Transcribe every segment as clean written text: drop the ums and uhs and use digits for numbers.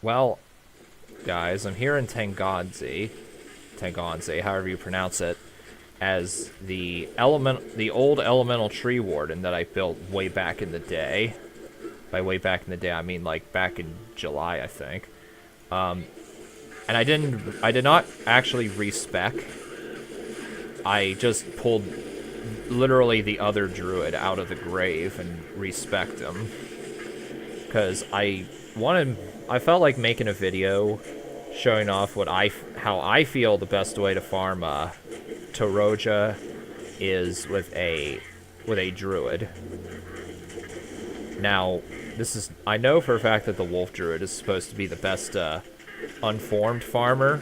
Well, guys, I'm here in Teganze, however you pronounce it, as the old elemental tree warden that I built way back in the day. By way back in the day, I mean like back in July, I think. And I did not actually respec. I just pulled literally the other druid out of the grave and respec'd him. Because I felt like making a video showing off how I feel the best way to farm Toraja is with a druid. Now, I know for a fact that the wolf druid is supposed to be the best unformed farmer,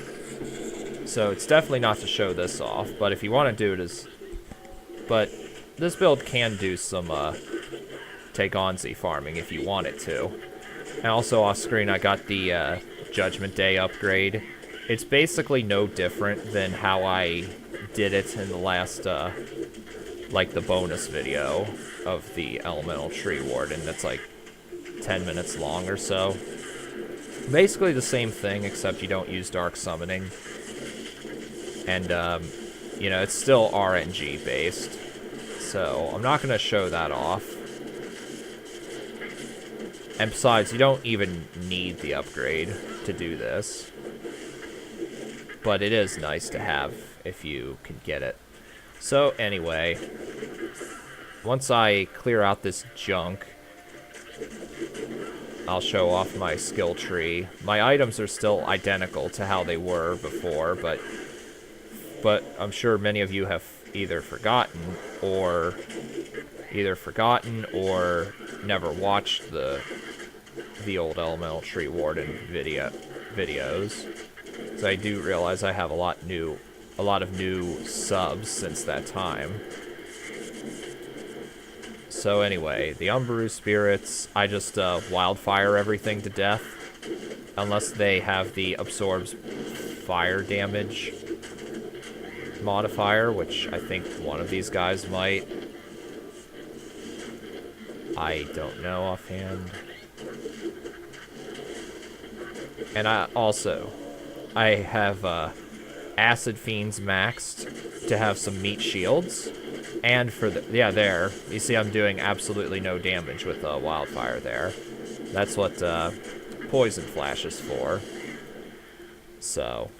so it's definitely not to show this off. But if you want to do it but this build can do some Teganze farming if you want it to. And also off screen, I got the Judgment Day upgrade. It's basically no different than how I did it in the last, like the bonus video of the Elemental Tree Warden. That's like 10 minutes long or so. Basically the same thing, except you don't use Dark Summoning. And, you know, it's still RNG based. So I'm not going to show that off. And besides, you don't even need the upgrade to do this. But it is nice to have if you can get it. So anyway, once I clear out this junk, I'll show off my skill tree. My items are still identical to how they were before, but I'm sure many of you have either forgotten or never watched the old Elemental Tree Warden videos. So I do realize I have a lot of new subs since that time. So anyway, the Umbaru spirits, I just wildfire everything to death, unless they have the absorbs fire damage modifier, which I think one of these guys might. I don't know offhand. And I have Acid Fiends maxed to have some meat shields. And for there. You see I'm doing absolutely no damage with Wildfire there. That's what Poison Flash is for. So.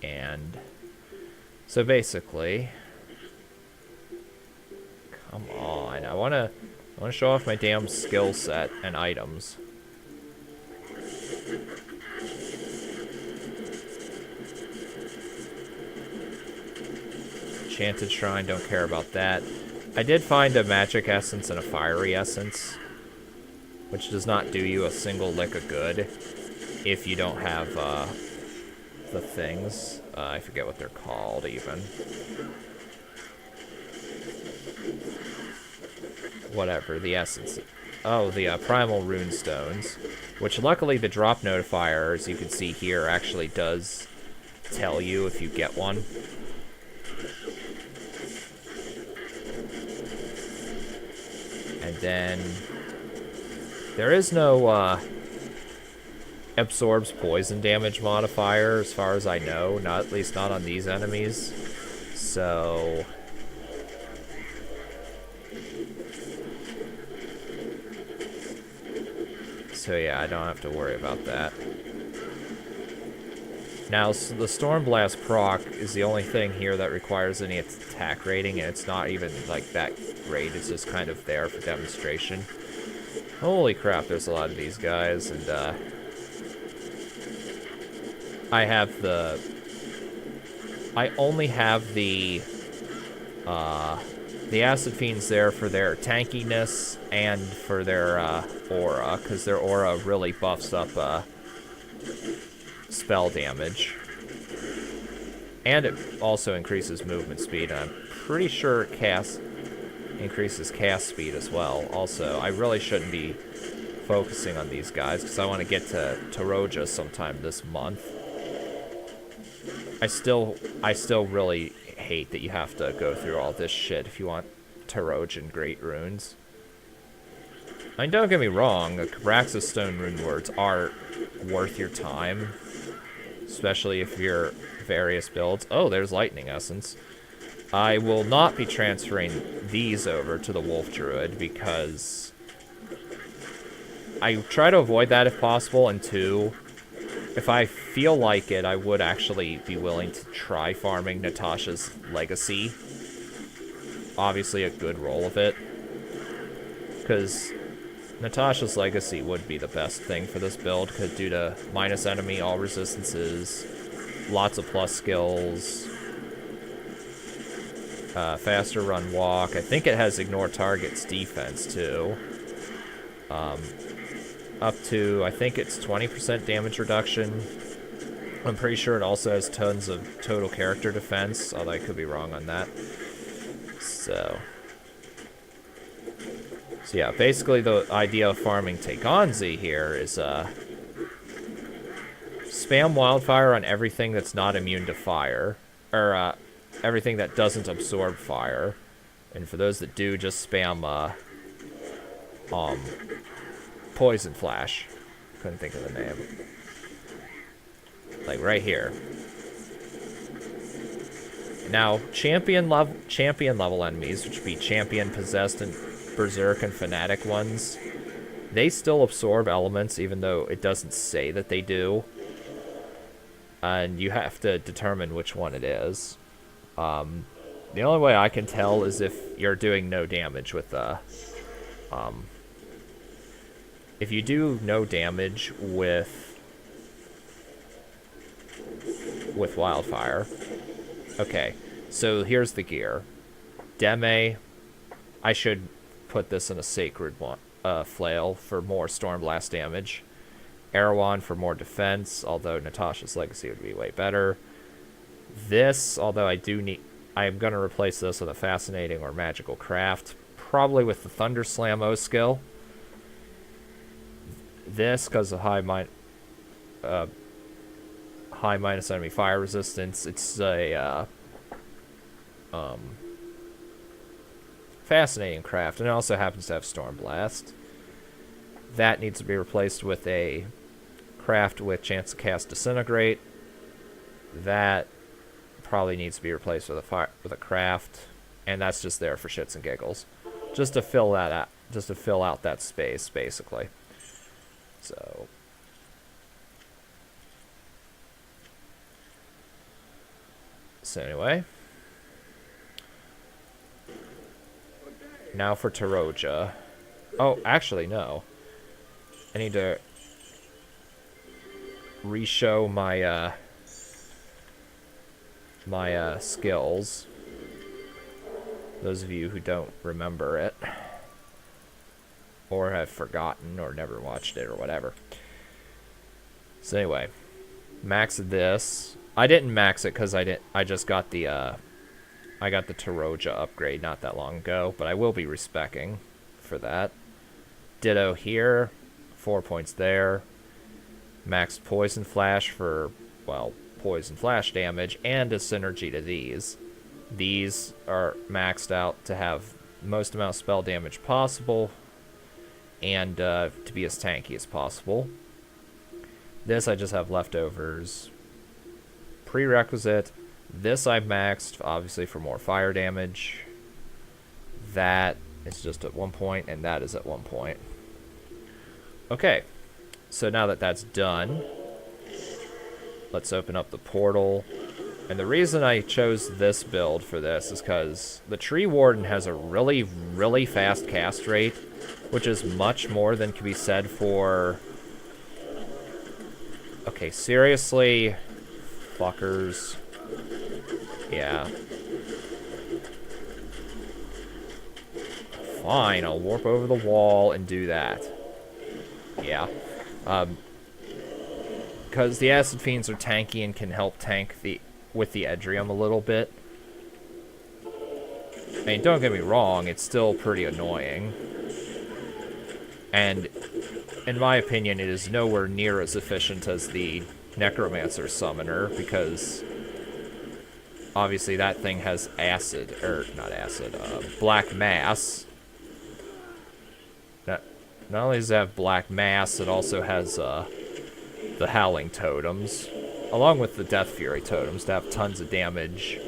And so basically, come on, I want to show off my damn skill set and items. Enchanted Shrine, don't care about that. I did find a magic essence and a fiery essence, which does not do you a single lick of good if you don't have the things. I forget what they're called even. Whatever, the essence. Oh, the primal rune stones, which luckily the drop notifier, as you can see here, actually does tell you if you get one. And then there is no absorbs poison damage modifier as far as I know, at least not on these enemies. So yeah, I don't have to worry about that. Now, so the Stormblast proc is the only thing here that requires any attack rating, and it's not even, like, that great. It's just kind of there for demonstration. Holy crap, there's a lot of these guys, and, I only have the Acid Fiends there for their tankiness and for their, aura, because their aura really buffs up, spell damage. And it also increases movement speed, and I'm pretty sure it increases cast speed as well. Also, I really shouldn't be focusing on these guys, because I want to get to Toraja sometime this month. I still really hate that you have to go through all this shit if you want Torajan Great Runes. I mean, don't get me wrong, the Cabraxis Stone Rune Words are worth your time, especially if you're various builds. Oh, there's Lightning Essence. I will not be transferring these over to the Wolf Druid because I try to avoid that if possible, and two, if I feel like it, I would actually be willing to try farming Natasha's Legacy. Obviously a good roll of it, because Natasha's Legacy would be the best thing for this build, because due to minus enemy, all resistances, lots of plus skills, faster run walk. I think it has ignore targets defense too. Up to, I think it's 20% damage reduction. I'm pretty sure it also has tons of total character defense, although I could be wrong on that. So yeah, basically the idea of farming Teganze here is spam wildfire on everything that's not immune to fire, or everything that doesn't absorb fire. And for those that do, just spam Poison Flash. Couldn't think of the name. Like right here. Now, champion level enemies, which would be champion possessed and berserk and fanatic ones, they still absorb elements even though it doesn't say that they do. And you have to determine which one it is. The only way I can tell is if you're doing no damage with if you do no damage with wildfire. Okay, so here's the gear. Deme, I should put this in a sacred one, flail for more Stormblast damage. Erewhon for more defense, although Natasha's Legacy would be way better. This, although I'm going to replace this with a Fascinating or Magical Craft, probably with the Thunder Slam O skill. This, because of high minus enemy fire resistance, it's a Fascinating Craft, and it also happens to have Stormblast. That needs to be replaced with a craft with chance to cast Disintegrate. That probably needs to be replaced with a craft, and that's just there for shits and giggles, just to fill that out, just to fill out that space, basically. So anyway, now for Toraja. Oh, actually no. I need to re-show my skills. Those of you who don't remember it, or have forgotten, or never watched it, or whatever. So anyway, max this. I didn't max it because I just got the I got the Toraja upgrade not that long ago, but I will be respecing for that. Ditto here, 4 points there. Maxed Poison Flash for, well, Poison Flash damage, and a synergy to these. These are maxed out to have most amount of spell damage possible, and to be as tanky as possible. This I just have leftovers. Prerequisite. This I've maxed, obviously, for more fire damage. That is just at 1 point, and that is at 1 point. Okay, so now that that's done, let's open up the portal. And the reason I chose this build for this is because the Treewarden has a really, really fast cast rate, which is much more than can be said for... Okay, seriously, fuckers. Yeah. Fine, I'll warp over the wall and do that. Yeah. Because the Acid Fiends are tanky and can help tank with the Edrium a little bit. I mean, don't get me wrong, it's still pretty annoying. And, in my opinion, it is nowhere near as efficient as the Necromancer Summoner, because obviously that thing has acid, or not acid, black mass. Not only does it have black mass, it also has the Howling totems, along with the Death Fury totems, to have tons of damage.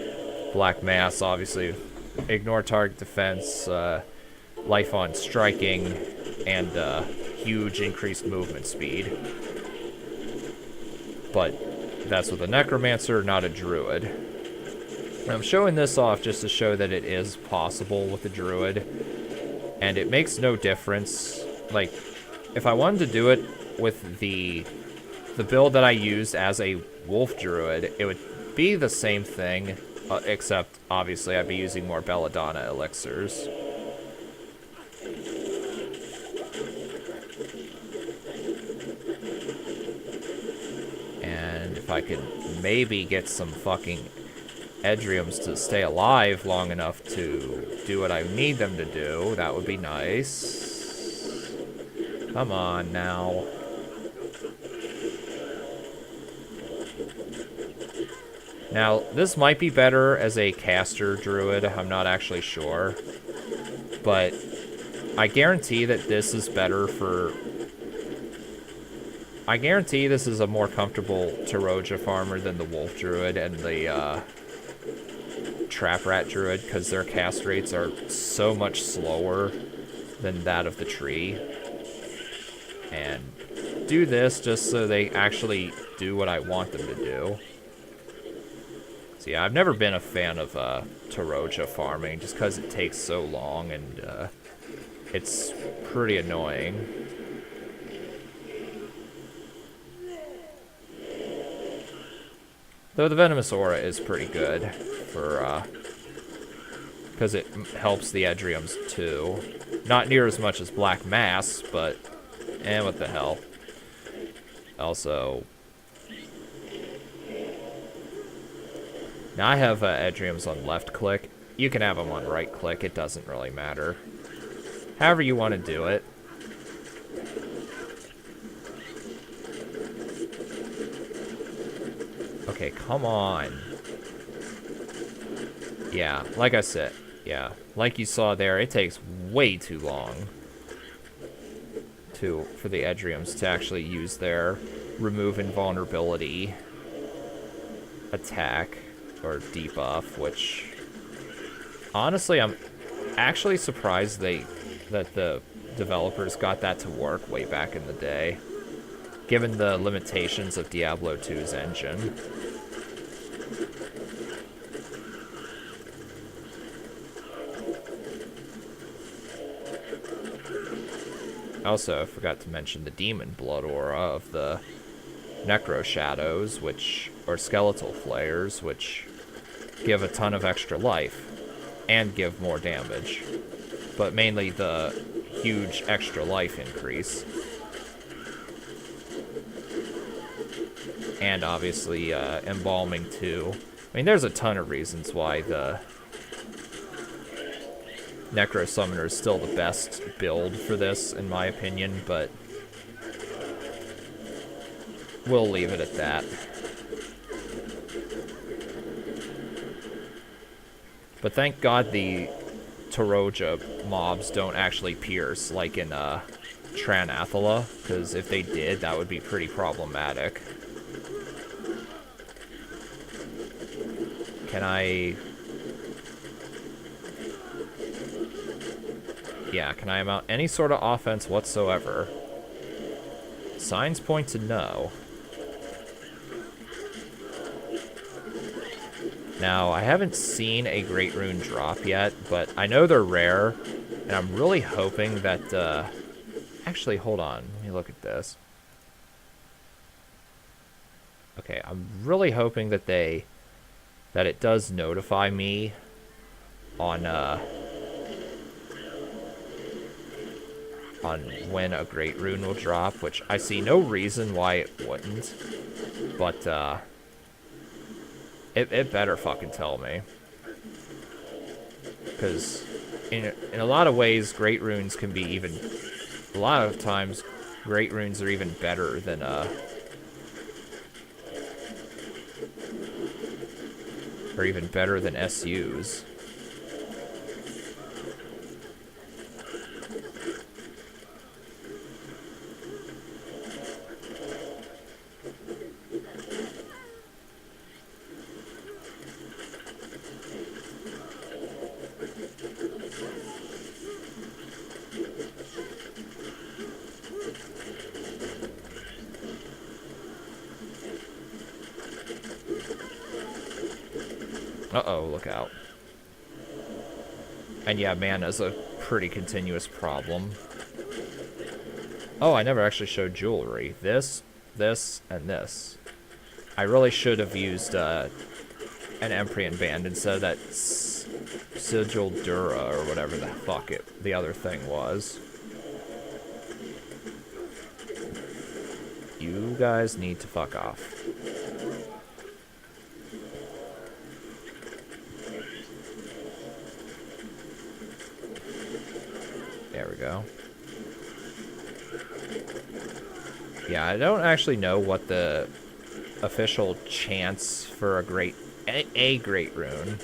Black mass, obviously, ignore target defense, life on striking, and huge increased movement speed. But that's with a Necromancer, not a Druid. And I'm showing this off just to show that it is possible with a Druid, and it makes no difference. Like, if I wanted to do it with the build that I used as a Wolf Druid, it would be the same thing, except, obviously, I'd be using more Belladonna elixirs. And if I could maybe get some fucking Edriums to stay alive long enough to do what I need them to do, that would be nice. Come on, now. Now, this might be better as a caster druid, I'm not actually sure. But I guarantee that this is better for... I guarantee this is a more comfortable Toraja farmer than the Wolf Druid and the Trap Rat Druid, because their cast rates are so much slower than that of the tree. And do this just so they actually do what I want them to do. So yeah, I've never been a fan of Toraja farming, just because it takes so long and it's pretty annoying. Though the Venomous Aura is pretty good for, because it helps the Edriums too. Not near as much as Black Mass, but, what the hell. Also, now I have Edriums on left click. You can have them on right click, it doesn't really matter. However you want to do it. Okay, come on. Yeah, like I said, yeah, like you saw there, it takes way too long for the Edriums to actually use their remove invulnerability attack or debuff, which honestly I'm actually surprised that the developers got that to work way back in the day, given the limitations of Diablo 2's engine. Also, I forgot to mention the Demon Blood Aura of the Necro Shadows, or Skeletal Flayers, which give a ton of extra life and give more damage. But mainly the huge extra life increase. And obviously, Embalming too. I mean, there's a ton of reasons why the Necro Summoner is still the best build for this, in my opinion, but we'll leave it at that. But thank God the Toraja mobs don't actually pierce, like in Tranathala, because if they did, that would be pretty problematic. Can I... Yeah, can I mount any sort of offense whatsoever? Signs point to no. Now, I haven't seen a Great Rune drop yet, but I know they're rare, and I'm really hoping that, actually, hold on, let me look at this. Okay, I'm really hoping that that it does notify me on when a Great Rune will drop, which I see no reason why it wouldn't, but, it better fucking tell me. Because in a lot of ways, Great Runes can be even... A lot of times, Great Runes are even better than, Or even better than SUs. Uh-oh, look out. And yeah, mana's a pretty continuous problem. Oh, I never actually showed jewelry. This, and this. I really should have used an empyrean band instead of that sigil dura or whatever the fuck the other thing was. You guys need to fuck off. There we go. Yeah, I don't actually know what the official chance for a great rune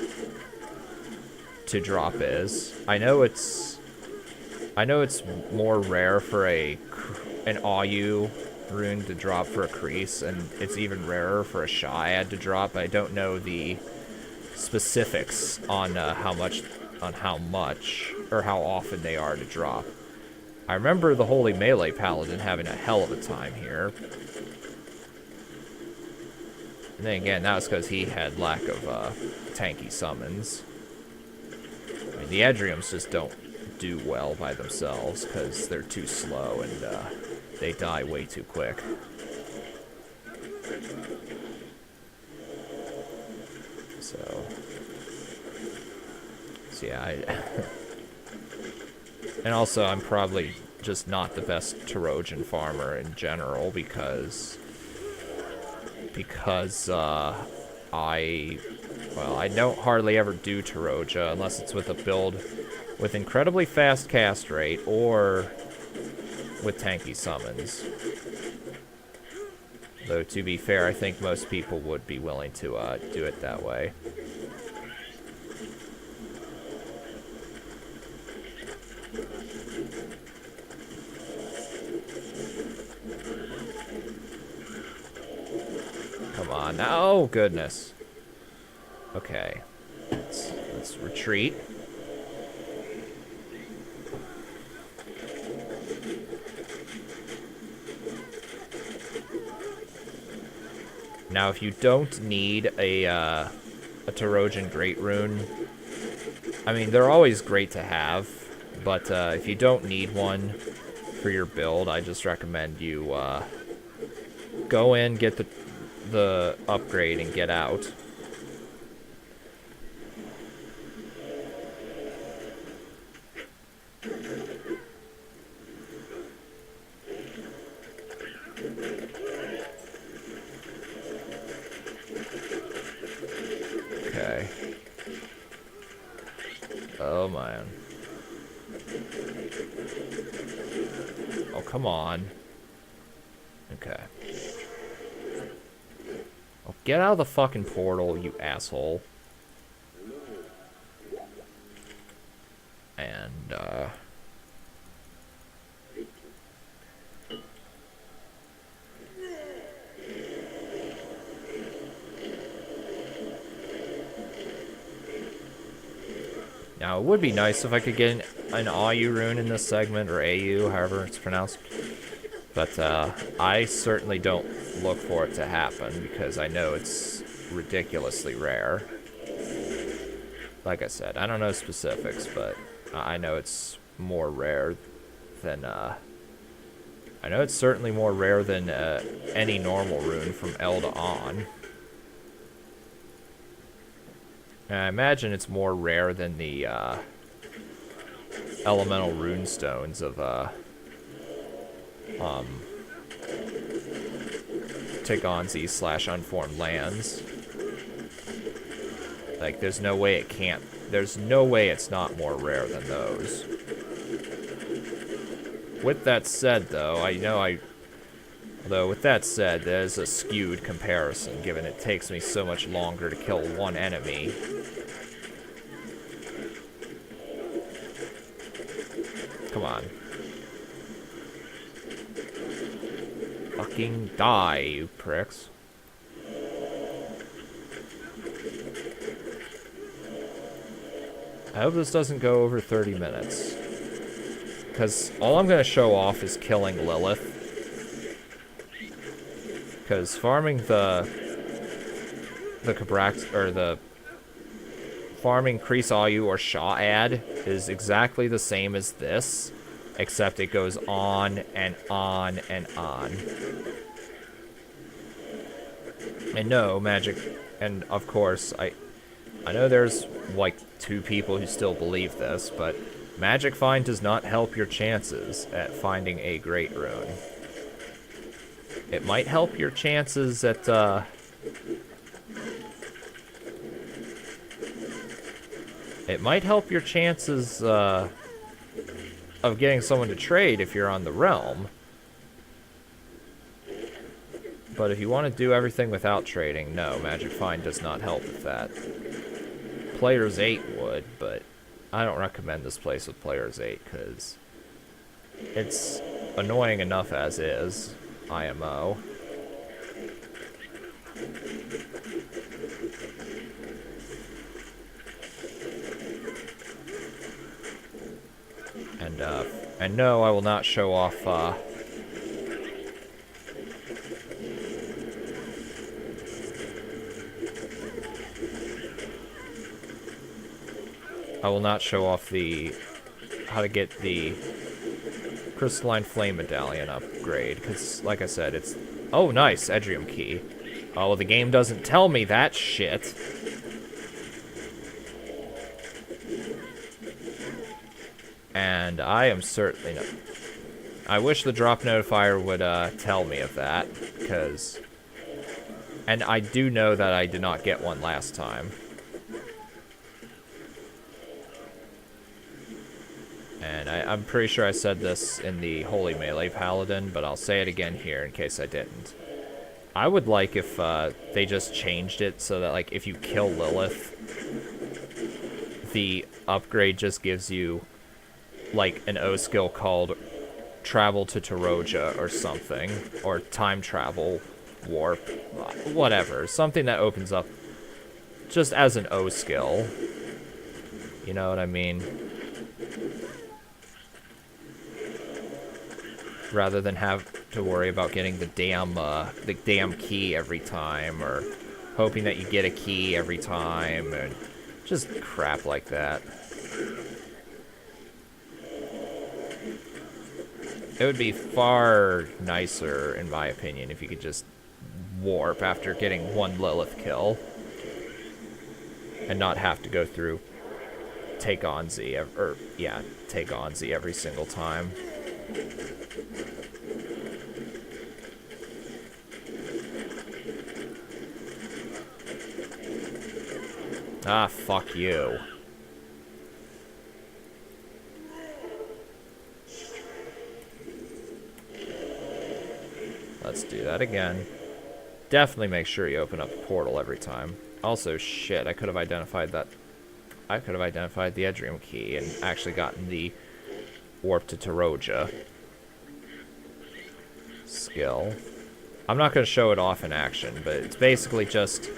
to drop is. I know it's more rare for an Ayu rune to drop for a crease, and it's even rarer for a Shiad to drop. I don't know the specifics on how much or how often they are to drop. I remember the Holy Melee Paladin having a hell of a time here. And then again, that was because he had lack of tanky summons. I mean, the Edriums just don't do well by themselves because they're too slow and they die way too quick. So yeah, and also I'm probably just not the best Torajan farmer in general because I don't hardly ever do Toraja unless it's with a build with incredibly fast cast rate or with tanky summons. Though to be fair, I think most people would be willing to do it that way. Come on. Oh, goodness. Okay. Let's retreat. Now, if you don't need a Torajan Great Rune, I mean, they're always great to have, but if you don't need one for your build, I just recommend you go in, get the upgrade, and get out. Okay. Oh, man. Oh, come on. Okay. Oh, get out of the fucking portal, you asshole. And, now, it would be nice if I could get an Ayu rune in this segment, or AU, however it's pronounced. But I certainly don't look for it to happen, because I know it's ridiculously rare. Like I said, I don't know specifics, but I know it's more rare than... I know it's certainly more rare than any normal rune from L to On. And I imagine it's more rare than the elemental rune stones of Teganze / Unformed Lands. Like, there's no way it can't. There's no way it's not more rare than those. With that said, though, I know I Although, with that said, there's a skewed comparison, given it takes me so much longer to kill one enemy. Come on. Fucking die, you pricks. I hope this doesn't go over 30 minutes. Because all I'm going to show off is killing Lilith. Because farming the Cabrax, or the farming Krisayu or Sha'ad is exactly the same as this, except it goes on and on and on. And no, magic, and of course, I know there's like 2 people who still believe this, but magic find does not help your chances at finding a great rune. It might help your chances at, it might help your chances, of getting someone to trade if you're on the realm. But if you want to do everything without trading, no, Magic Find does not help with that. Players 8 would, but I don't recommend this place with Players 8, because it's annoying enough as is. IMO. And no, I will not show off, I will not show off how to get the Crystalline Flame Medallion upgrade, because, like I said, it's... Oh, nice! Edrium Key. Oh, the game doesn't tell me that shit. And I am certainly not... I wish the drop notifier would, tell me of that, because... And I do know that I did not get one last time. And I'm pretty sure I said this in the Holy Melee Paladin, but I'll say it again here in case I didn't. I would like if they just changed it so that, like, if you kill Lilith, the upgrade just gives you, like, an O skill called Travel to Toraja or something, or Time Travel Warp, whatever. Something that opens up just as an O skill. You know what I mean? Rather than have to worry about getting the damn key every time, or hoping that you get a key every time, and just crap like that. It would be far nicer, in my opinion, if you could just warp after getting one Lilith kill, and not have to go through Teganze, Teganze every single time. Ah, fuck you. Let's do that again. Definitely make sure you open up a portal every time. Also, shit, I could have identified that. I could have identified the Edrium Key and actually gotten the Warp to Toraja skill. I'm not going to show it off in action, but it's basically just...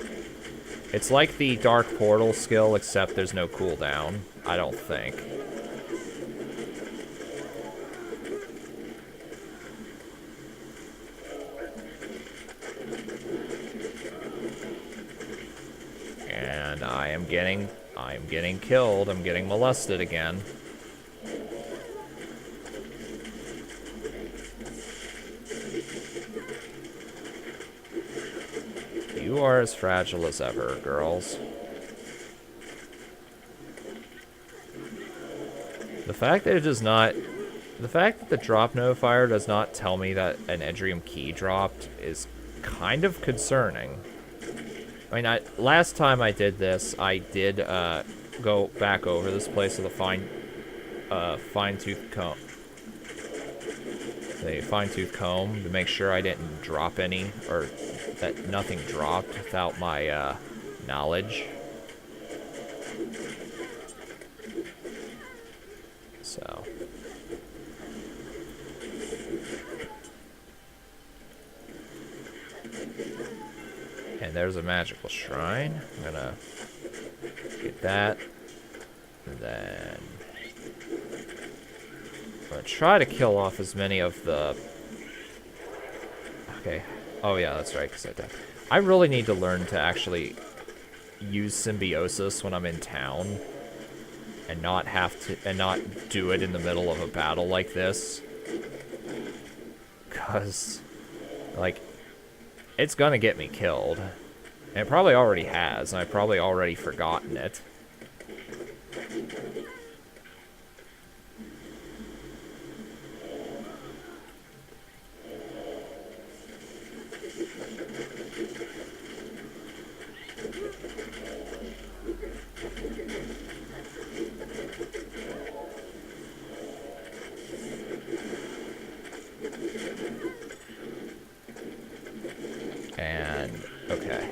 It's like the Dark Portal skill, except there's no cooldown, I don't think. And I am getting killed. I'm getting molested again. You are as fragile as ever, girls. The fact that it does not... The fact that the drop notifier does not tell me that an Edrium Key dropped is kind of concerning. I mean, last time I did this, I did go back over this place with a fine-tooth comb. a fine-tooth comb to make sure I didn't drop any, or that nothing dropped without my knowledge. So. And there's a magical shrine. I'm gonna get that. And then I'm gonna try to kill off as many of the... Okay. Oh yeah, that's right, because I really need to learn to actually use symbiosis when I'm in town. And not do it in the middle of a battle like this. Because, like, it's gonna get me killed. And it probably already has, and I've probably already forgotten it. And, okay.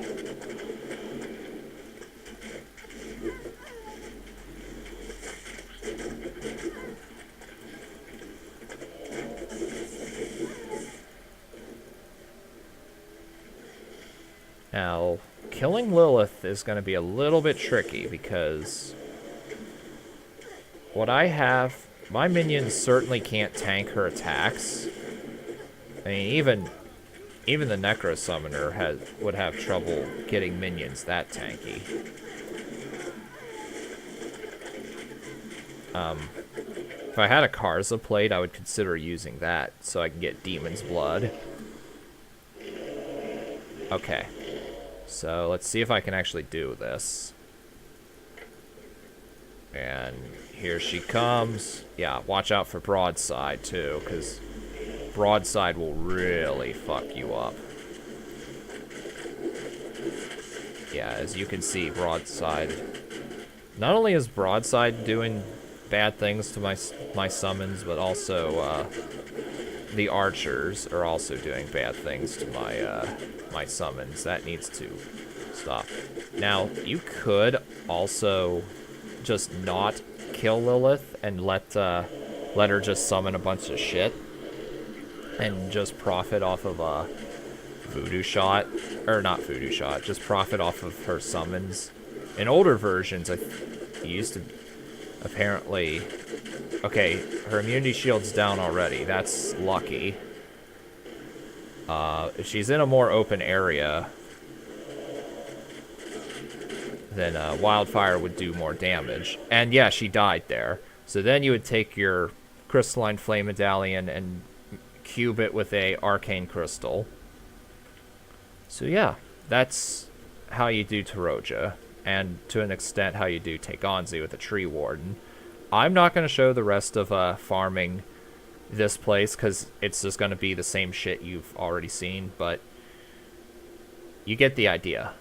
Now, killing Lilith is going to be a little bit tricky because what I have, my minions certainly can't tank her attacks. I mean, even the Necro Summoner would have trouble getting minions that tanky. If I had a Karza plate, I would consider using that so I can get Demon's Blood. Okay. So let's see if I can actually do this. And here she comes. Yeah, watch out for Broadside too, because Broadside will really fuck you up. Yeah, as you can see, Broadside... Not only is Broadside doing bad things to my summons, but also the archers are also doing bad things to my summons. That needs to stop. Now, you could also just not kill Lilith and let her just summon a bunch of shit and just profit off of a voodoo shot, or not voodoo shot, just profit off of her summons. In older versions, I used to apparently... Okay, her immunity shield's down already. That's lucky. If she's in a more open area, then Wildfire would do more damage. And yeah, she died there. So then you would take your Crystalline Flame Medallion and cube it with a Arcane Crystal. So yeah, that's how you do Toraja. And to an extent, how you do Teganze with a Treewarden. I'm not going to show the rest of farming this place, because it's just going to be the same shit you've already seen, but you get the idea.